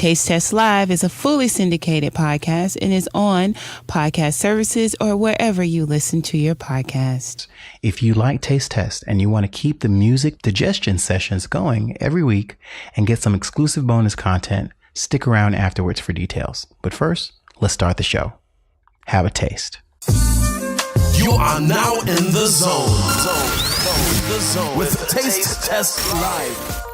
Taste Test Live is a fully syndicated podcast and is on podcast services or wherever you listen to your podcasts. If you like Taste Test and you want to keep the music digestion sessions going every week and get some exclusive bonus content, stick around afterwards for details. But first, let's start the show. Have a taste. You are now in the zone. With Taste Test Live.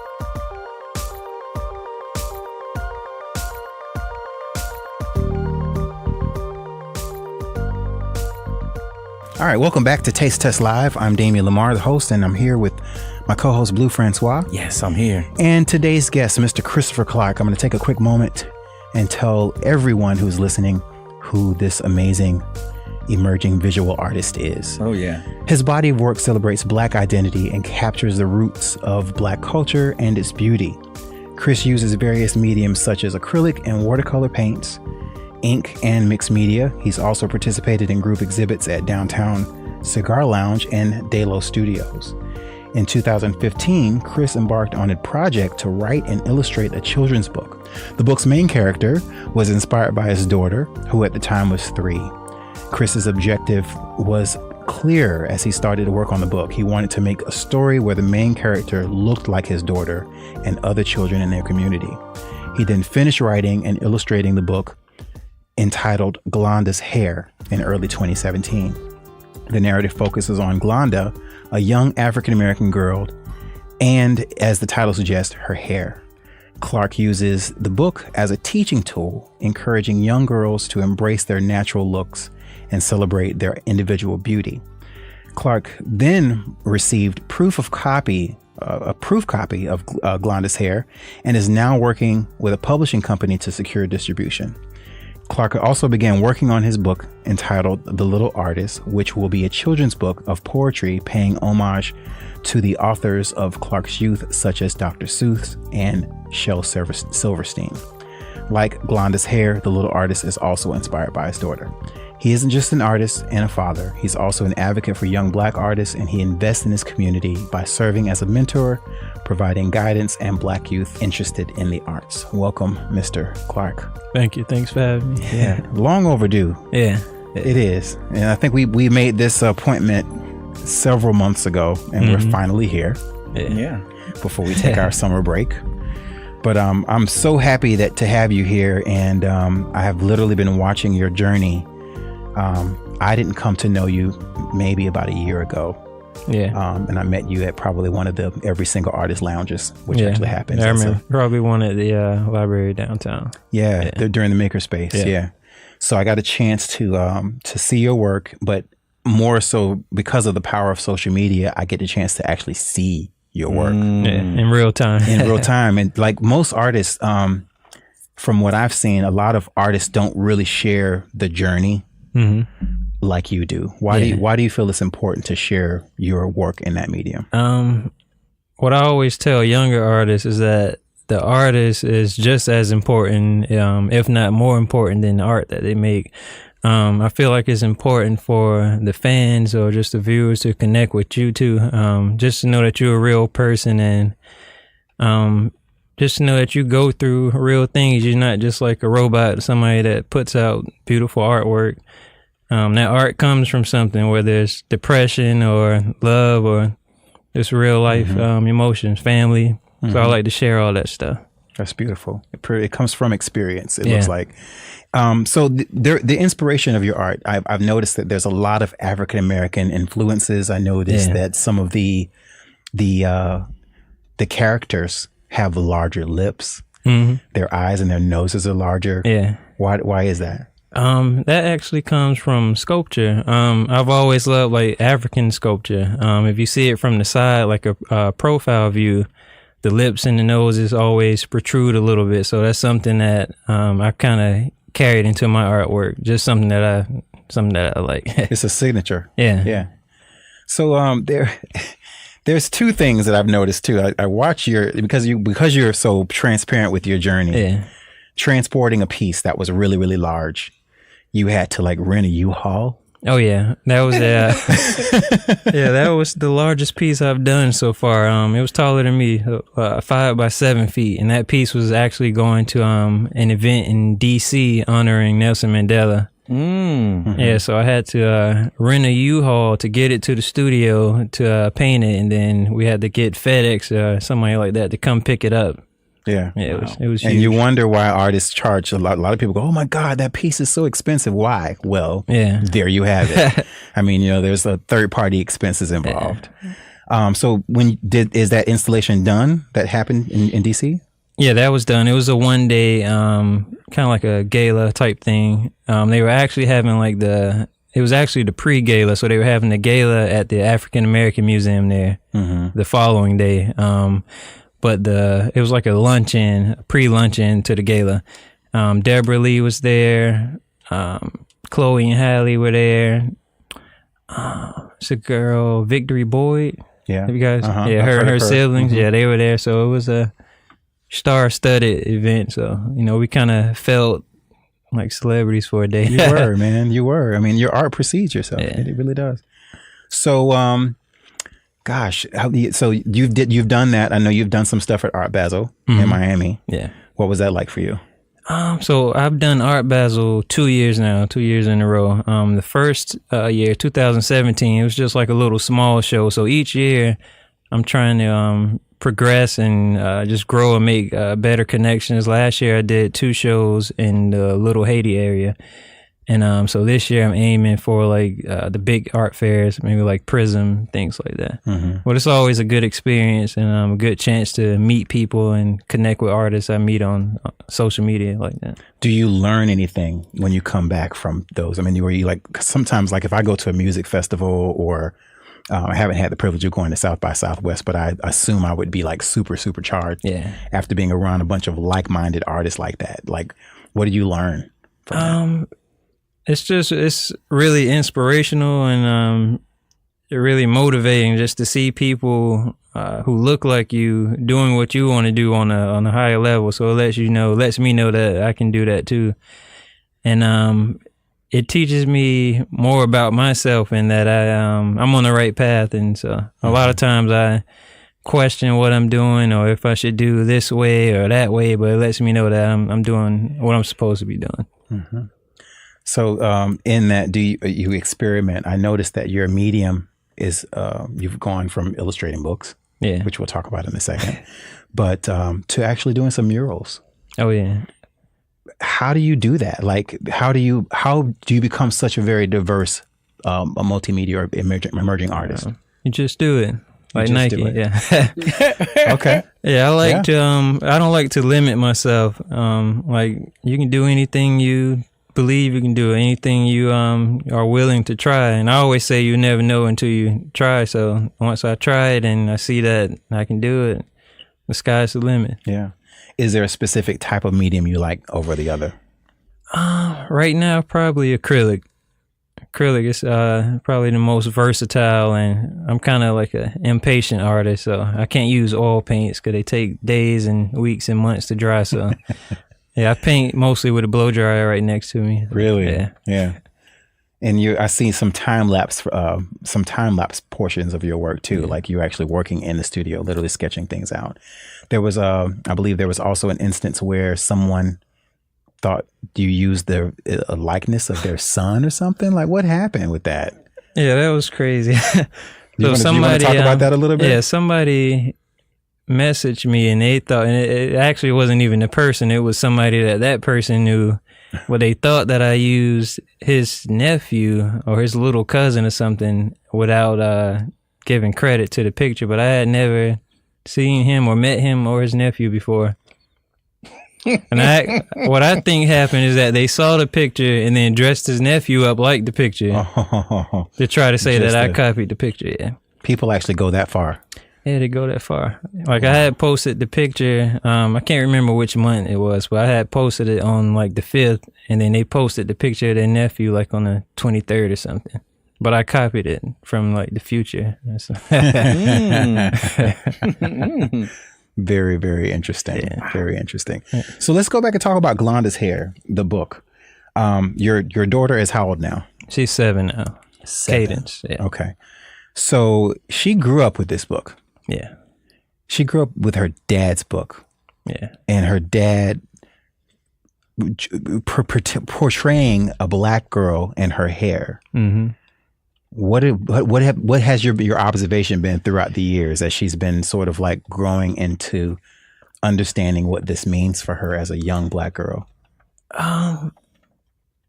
All right, welcome back to Taste Test Live. I'm Damian Lamar, the host, and I'm here with my co-host, Blue Francois. Yes, I'm here. And today's guest, Mr. Christopher Clark. I'm going to take a quick moment and tell everyone who's listening who this amazing emerging visual artist is. Oh, yeah. His body of work celebrates Black identity and captures the roots of Black culture and its beauty. Chris uses various mediums such as acrylic and watercolor paints, ink, and mixed media. He's also participated in group exhibits at Downtown Cigar Lounge and Delo Studios. In 2015, Chris embarked on a project to write and illustrate a children's book. The book's main character was inspired by his daughter, who at the time was 3. Chris's objective was clear as he started to work on the book. He wanted to make a story where the main character looked like his daughter and other children in their community. He then finished writing and illustrating the book entitled Glonda's Hair in early 2017. The narrative focuses on Glonda, a young African-American girl, and as the title suggests, her hair. Clark uses the book as a teaching tool, encouraging young girls to embrace their natural looks and celebrate their individual beauty. Clark then received a proof copy of Glonda's Hair and is now working with a publishing company to secure distribution. Clark also began working on his book entitled The Little Artist, which will be a children's book of poetry paying homage to the authors of Clark's youth, such as Dr. Seuss and Shel Silverstein. Like Glonda's Hair, The Little Artist is also inspired by his daughter. He isn't just an artist and a father. He's also an advocate for young Black artists, and he invests in his community by serving as a mentor, providing guidance, and Black youth interested in the arts. Welcome, Mr. Clark. Thank you. Thanks for having me. Yeah, long overdue. Yeah. It is. And I think we made this appointment several months ago, and we're finally here. Yeah. Before we take our summer break. But I'm so happy to have you here, and I have literally been watching your journey. I didn't come to know you maybe about a year ago. Yeah. And I met you at probably one of the Every Single Artist lounges, which actually happens. I remember probably one at the library downtown. Yeah, during the Makerspace. Yeah. So I got a chance to see your work, but more so because of the power of social media, I get the chance to actually see your work. In real time. In real time. And like most artists, from what I've seen, a lot of artists don't really share the journey like you do. Why do you feel it's important to share your work in that medium? What I always tell younger artists is that the artist is just as important, if not more important than the art that they make. I feel like it's important for the fans or just the viewers to connect with you too. Just to know that you're a real person, and just to know that you go through real things. You're not just like a robot, somebody that puts out beautiful artwork. That art comes from something, whether it's depression or love or just real life emotions, family. So I like to share all that stuff. That's beautiful. It comes from experience, it looks like. So the inspiration of your art, I've noticed that there's a lot of African-American influences. I noticed that some of the characters have larger lips. Their eyes and their noses are larger. Yeah. Why is that? That actually comes from sculpture. I've always loved like African sculpture. If you see it from the side, like a profile view, the lips and the noses always protrude a little bit. So that's something that I kind of carried into my artwork. Just something that I like. It's a signature. Yeah. So there's two things that I've noticed too. I watch because you're so transparent with your journey. Yeah. Transporting a piece that was really, really large, you had to like rent a U-Haul Oh yeah, that was yeah, that was the largest piece I've done so far. It was taller than me, 5 by 7 feet, and that piece was actually going to an event in D.C. honoring Nelson Mandela. Yeah, so I had to rent a U-Haul to get it to the studio to paint it, and then we had to get FedEx or somebody like that to come pick it up. Yeah, it was huge. And you wonder why artists charge a lot of people go, oh my God, that piece is so expensive. Why? Well, there you have it. I mean, there's a third party expenses involved. So is that installation done that happened in DC? Yeah, that was done. It was a 1 day, kind of like a gala type thing. They were actually having it was actually the pre-gala. So they were having the gala at the African American Museum there the following day. But it was like a pre-luncheon to the gala. Deborah Lee was there. Chloe and Hallie were there. It's a girl, Victory Boyd. Yeah. Have you guys? Yeah, her siblings. Yeah, they were there. So it was a star-studded event. So, we kind of felt like celebrities for a day. You were, man. You were. I mean, your art precedes yourself. Yeah. It really does. So, gosh, so you've done that. I know you've done some stuff at Art Basel in Miami. Yeah. What was that like for you? So I've done Art Basel 2 years now, 2 years in a row. The first year, 2017, it was just like a little small show. So each year I'm trying to progress and just grow and make better connections. Last year I did 2 shows in the Little Haiti area. And so this year I'm aiming for the big art fairs, maybe like Prism, things like that. But it's always a good experience and a good chance to meet people and connect with artists I meet on social media like that. Do you learn anything when you come back from those? I mean, sometimes if I go to a music festival or I haven't had the privilege of going to South by Southwest, but I assume I would be super, super charged after being around a bunch of like-minded artists like that. What do you learn from that? It's really inspirational and really motivating just to see people who look like you doing what you want to do on a higher level. So it lets me know that I can do that too. And it teaches me more about myself and that I'm on the right path. And so a lot of times I question what I'm doing or if I should do this way or that way, but it lets me know that I'm doing what I'm supposed to be doing. So in that, do you experiment? I noticed that your medium is you've gone from illustrating books, which we'll talk about in a second, but to actually doing some murals. Oh yeah. How do you do that? How do you become such a very diverse a multimedia or emerging artist? You just do it. Like Nike, yeah. Okay. Yeah, I don't like to limit myself. You can do anything you believe you can do, anything you are willing to try. And I always say you never know until you try. So once I try it and I see that I can do it, the sky's the limit. Yeah. Is there a specific type of medium you like over the other? Right now, probably acrylic. Acrylic is probably the most versatile, and I'm kind of like an impatient artist, so I can't use oil paints because they take days and weeks and months to dry. So yeah, I paint mostly with a blow dryer right next to me. Really? Yeah. And I see some time lapse portions of your work too. Like you're actually working in the studio, literally sketching things out. There was I believe there was also an instance where someone thought you used a likeness of their son or something. Like what happened with that? Yeah, that was crazy. Do you want to talk about that a little bit? Yeah, somebody messaged me and they thought, and it actually wasn't even a person. It was somebody that person knew. Well, they thought that I used his nephew or his little cousin or something without giving credit to the picture, but I had never seen him or met him or his nephew before. And what I think happened is that they saw the picture and then dressed his nephew up like the picture to try to say that I copied the picture. Yeah, people actually go that far. Yeah, they go that far. Like I had posted the picture. I can't remember which month it was, but I had posted it on like the 5th, and then they posted the picture of their nephew like on the 23rd or something. But I copied it from like the future. Very, very interesting. Yeah. Very interesting. So let's go back and talk about Glonda's Hair, the book. Your daughter is how old now? She's 7 now. 7. Cadence. Yeah. Okay. So she grew up with this book. Yeah. She grew up with her dad's book. Yeah. And her dad portraying a black girl and her hair. Mm-hmm. What has your observation been throughout the years as she's been sort of like growing into understanding what this means for her as a young black girl? I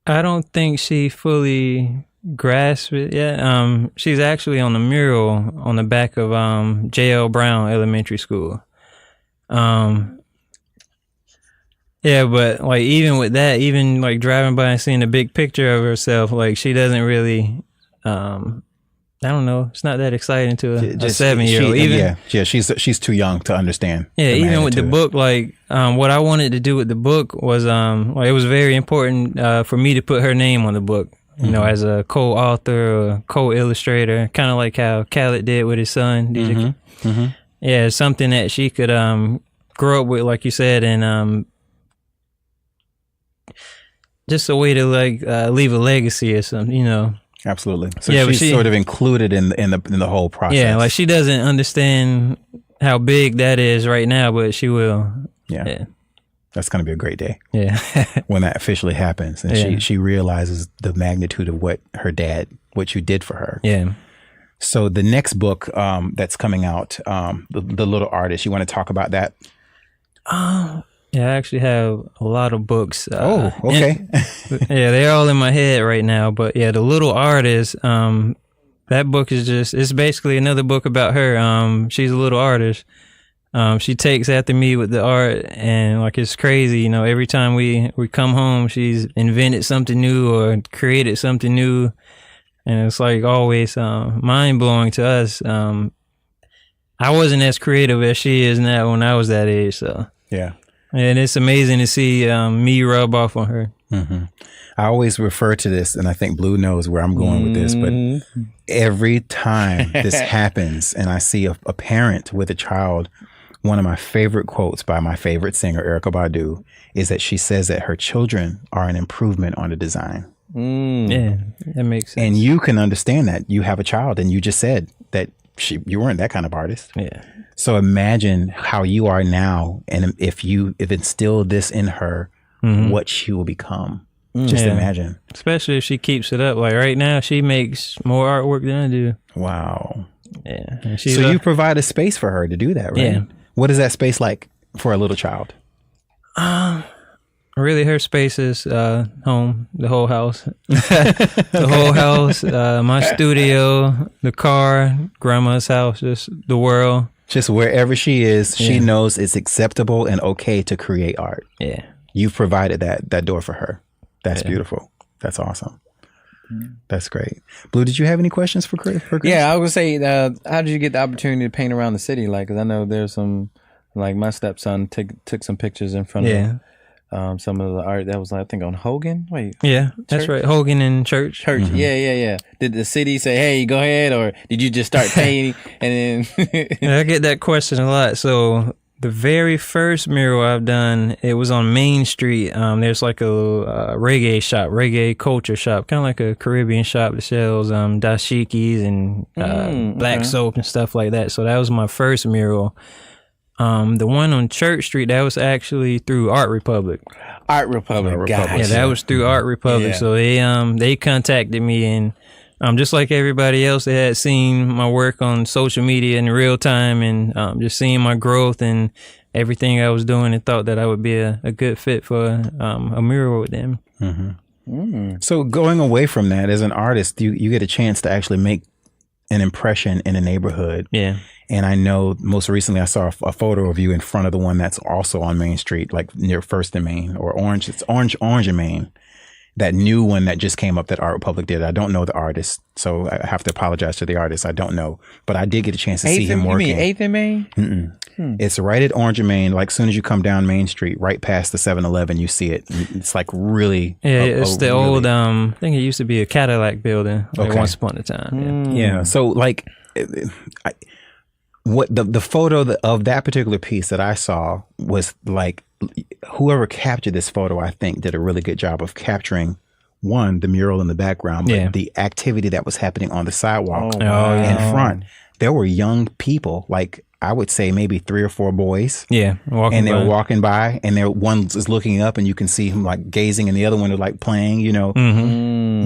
don't think she fully grasps it yet. She's actually on the mural on the back of J.L. Brown Elementary School. Yeah, but like even with that, even like driving by and seeing a big picture of herself, like she doesn't really, I don't know, it's not that exciting to a 7-year-old. She's too young to understand. Yeah, even with the book, like what I wanted to do with the book was, like it was very important for me to put her name on the book. You know, as a co-author or co-illustrator, kind of like how Khaled did with his son. Yeah, it's something that she could grow up with, like you said, and just a way to like leave a legacy or something, you know. Absolutely. So yeah, she's sort of included in the whole process. Yeah, like she doesn't understand how big that is right now, but she will. Yeah. That's going to be a great day. Yeah. When that officially happens and she realizes the magnitude of what you did for her. Yeah. So the next book that's coming out, The Little Artist, you want to talk about that? Yeah, I actually have a lot of books. Okay. Yeah, they're all in my head right now. But yeah, The Little Artist, that book is it's basically another book about her. She's a little artist. She takes after me with the art, and like it's crazy, you know, every time we come home, she's invented something new or created something new. And it's like always mind blowing to us. I wasn't as creative as she is now when I was that age. So yeah. And it's amazing to see me rub off on her. Mm-hmm. I always refer to this, and I think Blue knows where I'm going with this, but every time this happens and I see a parent with a child, one of my favorite quotes by my favorite singer, Erykah Badu, is that she says that her children are an improvement on the design. Yeah, that makes sense. And you can understand that. You have a child, and you just said that you weren't that kind of artist. Yeah. So imagine how you are now, and if instilled this in her, what she will become. Just imagine. Especially if she keeps it up. Like right now, she makes more artwork than I do. Wow. Yeah. So you provide a space for her to do that, right? Yeah. What is that space like for a little child? Really, her space is home, the whole house. The whole house, my studio, the car, grandma's house, just the world. Just wherever she is, she knows it's acceptable and okay to create art. Yeah. You've provided that door for her. That's beautiful. That's awesome. That's great. Blue, did you have any questions for Chris? Yeah, I was going to say, how did you get the opportunity to paint around the city? Like, because I know there's some, like my stepson took some pictures in front of some of the art that was, I think, on Hogan. Wait, yeah, that's right. Hogan and Church. Yeah. Did the city say, "Hey, go ahead," or did you just start painting and then? Yeah, I get that question a lot. So the very first mural I've done, it was on Main Street. There's like a reggae shop, reggae culture shop, kind of like a Caribbean shop that sells dashikis and black soap and stuff like that. So that was my first mural. The one on Church Street, that was actually through Art Republic. Art Republic. Gotcha. Yeah, that was through Art Republic. Yeah. So they contacted me, and just like everybody else, they had seen my work on social media in real time, and just seeing my growth and everything I was doing, and thought that I would be a good fit for a mural with them. So going away from that, as an artist, you get a chance to actually make an impression in a neighborhood. Yeah. And I know most recently I saw a photo of you in front of the one that's also on Main Street, like near First and Main or Orange. It's Orange and Main. That new one that just came up that Art Republic did. I don't know the artist, so I have to apologize to the artist. I don't know, but I did get a chance to see him working. You mean 8th and Main? It's right at Orange and Main. Like, as soon as you come down Main Street, right past the 7-Eleven, you see it. It's like really. Yeah, it's the old. I think it used to be a Cadillac building. Like once upon a time. Yeah. So like, what the photo of that particular piece that I saw was like, whoever captured this photo, I think, did a really good job of capturing the mural in the background, but the activity that was happening on the sidewalk in front. There were young people, like I would say maybe 3 or 4 boys. Yeah. And they're walking by, and one is looking up, and you can see him like gazing, and the other one is like playing, you know.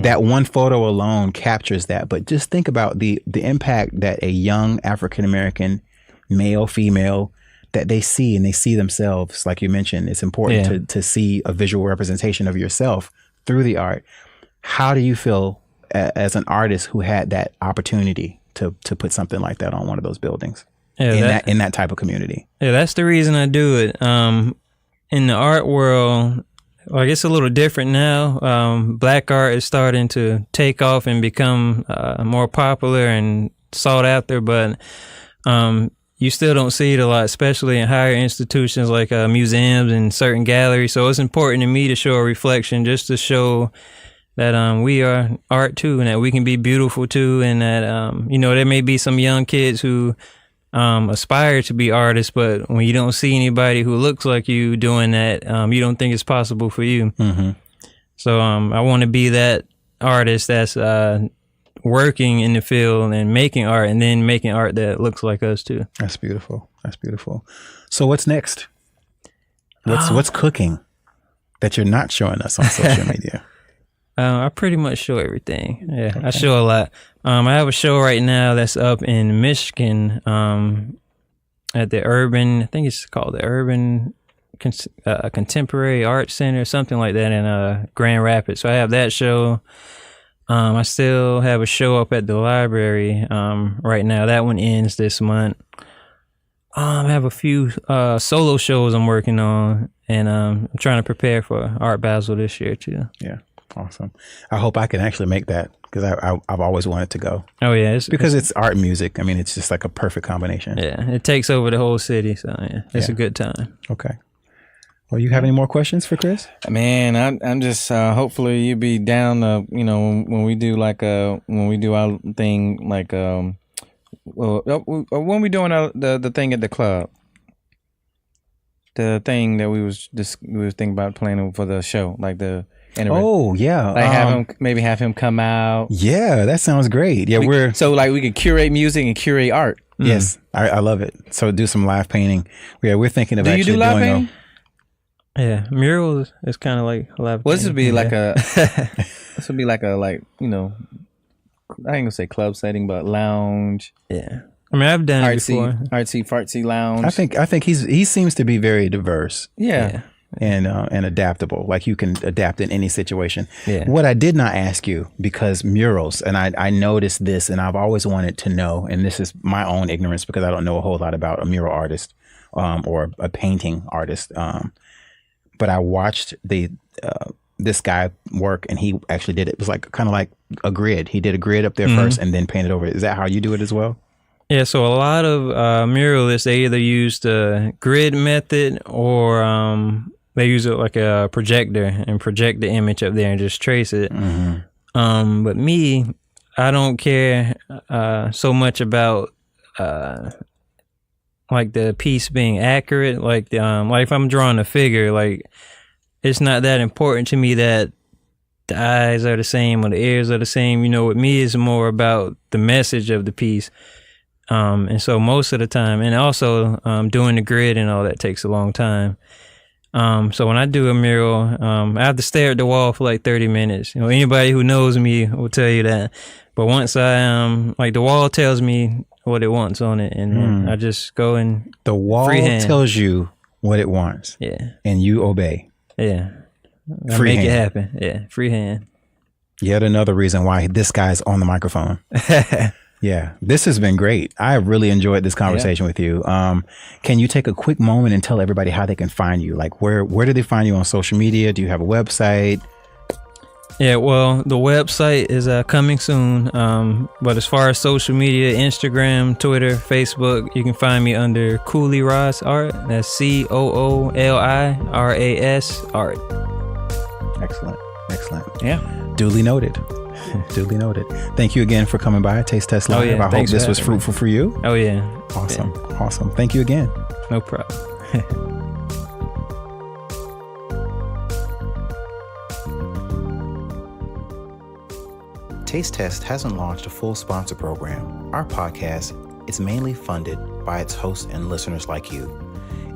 That one photo alone captures that. But just think about the impact that a young African-American male, female, that they see, and they see themselves. Like you mentioned, it's important to see a visual representation of yourself through the art. How do you feel as an artist who had that opportunity to put something like that on one of those buildings in that type of community? Yeah, that's the reason I do it. In the art world, like it's a little different now. Black art is starting to take off and become more popular and sought after, but you still don't see it a lot, especially in higher institutions like museums and certain galleries. So it's important to me to show a reflection, just to show that we are art too, and that we can be beautiful too, and that you know, there may be some young kids who aspire to be artists, but when you don't see anybody who looks like you doing that, you don't think it's possible for you. So I want to be that artist that's working in the field and making art, and then making art that looks like us too. That's beautiful. That's beautiful. So what's next? What's cooking that you're not showing us on social media? I pretty much show everything. Yeah, okay. I show a lot. I have a show right now that's up in Michigan at the I think it's called the Urban Contemporary Art Center, something like that, in Grand Rapids. So I have that show. I still have a show up at the library right now. That one ends this month. I have a few solo shows I'm working on, and I'm trying to prepare for Art Basel this year too. Yeah. Awesome. I hope I can actually make that, because I've always wanted to go. Oh yeah, it's art and music. I mean, it's just like a perfect combination. Yeah, it takes over the whole city, so yeah, it's a good time. Okay. Well, you have any more questions for Chris? Man, I'm just hopefully you be down. When we do our thing, like when we doing the thing at the club, the thing that we was thinking about planning for the show, like the. Oh yeah, like have him come out. Yeah, that sounds great. Yeah, we could curate music and curate art. Yes, I love it. So do some live painting. Yeah, we're thinking of actually doing. Do you do live painting? Yeah, murals is kind of like live. Well, this would be like this would be like I ain't gonna say club setting, but lounge. Yeah, I mean, I've done it before. Artsy fartsy lounge. I think he seems to be very diverse. Yeah. And adaptable, like you can adapt in any situation. Yeah. What I did not ask you, because murals, and I noticed this, and I've always wanted to know, and this is my own ignorance because I don't know a whole lot about a mural artist or a painting artist. But I watched this guy work, and he actually did it. It was like kind of like a grid. He did a grid up there first, and then painted over it. Is that how you do it as well? Yeah, so a lot of muralists, they either use the grid method, or they use it like a projector and project the image up there and just trace it. But me, I don't care so much about like the piece being accurate. Like if I'm drawing a figure, like it's not that important to me that the eyes are the same or the ears are the same. You know, with me, it's more about the message of the piece. And so most of the time, and also doing the grid and all that takes a long time. So when I do a mural, I have to stare at the wall for like 30 minutes. You know, anybody who knows me will tell you that. But once I like the wall tells me what it wants on it, and then I just go and the wall tells you what it wants. Yeah, and you obey. Yeah, I make it happen. Yeah, freehand. Yet another reason why this guy's on the microphone. Yeah, this has been great. I really enjoyed this conversation with you. Can you take a quick moment and tell everybody how they can find you? Like, where do they find you on social media? Do you have a website? Yeah, well, the website is coming soon. But as far as social media, Instagram, Twitter, Facebook, you can find me under Cooley Ras Art. That's COOLIRAS Art. Excellent. Yeah. Duly noted. Duly noted. Thank you again for coming by Taste Test Live. I hope this was fruitful for you. Oh yeah. Awesome. Awesome. Thank you again. No problem. Taste Test hasn't launched a full sponsor program. Our podcast is mainly funded by its hosts and listeners like you.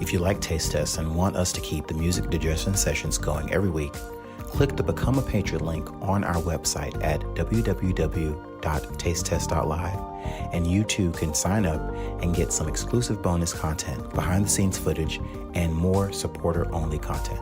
If you like Taste Test and want us to keep the music digestion sessions going every week, click the Become a Patron link on our website at www.tastetest.live, and you too can sign up and get some exclusive bonus content, behind-the-scenes footage, and more supporter-only content.